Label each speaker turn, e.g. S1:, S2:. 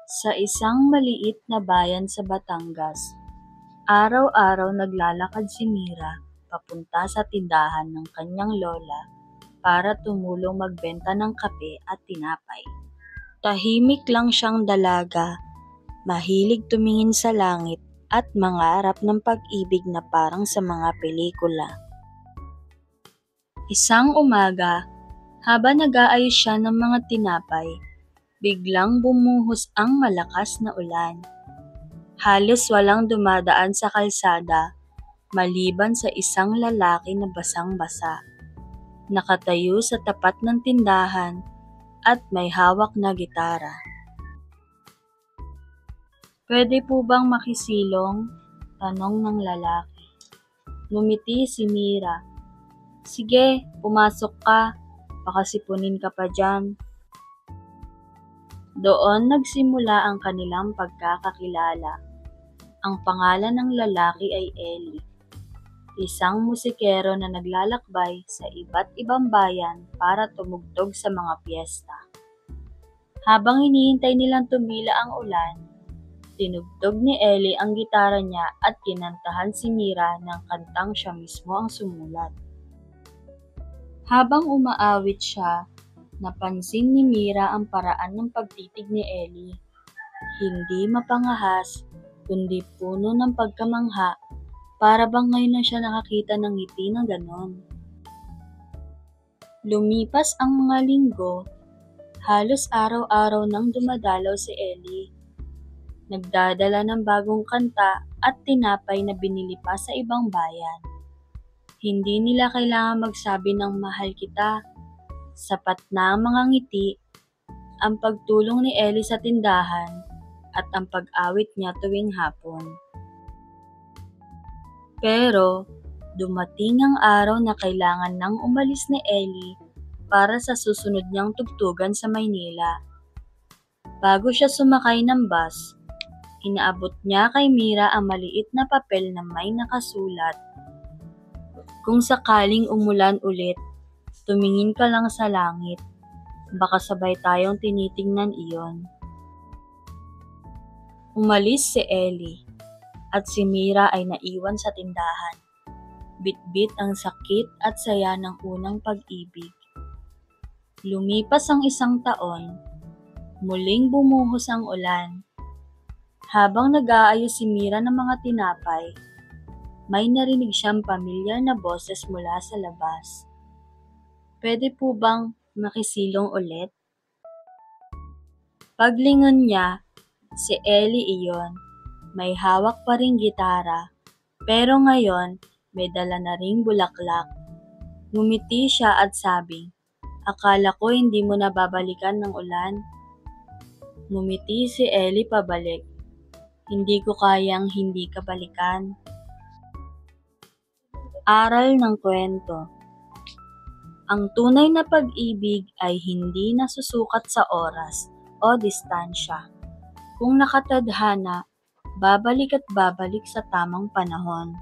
S1: Sa isang maliit na bayan sa Batangas, araw-araw naglalakad si Mira papunta sa tindahan ng kanyang lola para tumulong magbenta ng kape at tinapay. Tahimik lang siyang dalaga, mahilig tumingin sa langit at mangarap ng pag-ibig na parang sa mga pelikula. Isang umaga, habang nag-aayos siya ng mga tinapay, biglang bumuhos ang malakas na ulan. Halos walang dumadaan sa kalsada maliban sa isang lalaki na basang-basa. Nakatayo sa tapat ng tindahan at may hawak na gitara. "Pwede po bang makisilong?" tanong ng lalaki. Ngumiti si Mira. "Sige, pumasok ka. Baka sipunin ka pa dyan." Doon nagsimula ang kanilang pagkakakilala. Ang pangalan ng lalaki ay Eli, isang musikero na naglalakbay sa iba't ibang bayan para tumugtog sa mga piyesta. Habang hinihintay nilang tumila ang ulan, tinugtog ni Eli ang gitara niya at kinantahan si Mira ng kantang siya mismo ang sumulat. Habang umaawit siya, napansin ni Mira ang paraan ng pagtitig ni Eli. Hindi mapangahas, kundi puno ng pagkamangha, para bang ngayon na siya nakakita ng ngiti na ganon. Lumipas ang mga linggo, halos araw-araw nang dumadalaw si Eli. Nagdadala ng bagong kanta at tinapay na binili pa sa ibang bayan. Hindi nila kailangan magsabi ng mahal kita. Sapat na ang mga ngiti, ang pagtulong ni Eli sa tindahan, at ang pag-awit niya tuwing hapon. Pero dumating ang araw na kailangan nang umalis ni Eli para sa susunod niyang tugtugan sa Maynila. Bago siya sumakay ng bus, inaabot niya kay Mira ang maliit na papel na may nakasulat, "Kung sakaling umulan ulit, tumingin ka lang sa langit. Baka sabay tayong tinitingnan iyon." Umalis si Eli at si Mira ay naiwan sa tindahan. Bitbit ang sakit at saya ng unang pag-ibig. Lumipas ang isang taon, muling bumuhos ang ulan. Habang nag-aayos si Mira ng mga tinapay, may narinig siyang pamilyar na boses mula sa labas. "Pwede po bang makisilong ulit?" Paglingon niya, si Eli iyon. May hawak pa ring gitara, pero ngayon may dala na ring bulaklak. Ngumiti siya at sabi, "Akala ko hindi mo na babalikan ng ulan." Ngumiti si Eli pabalik, "Hindi ko kayang hindi ka balikan." Aral ng kwento: ang tunay na pag-ibig ay hindi nasusukat sa oras o distansya. Kung nakatadhana, babalik at babalik sa tamang panahon.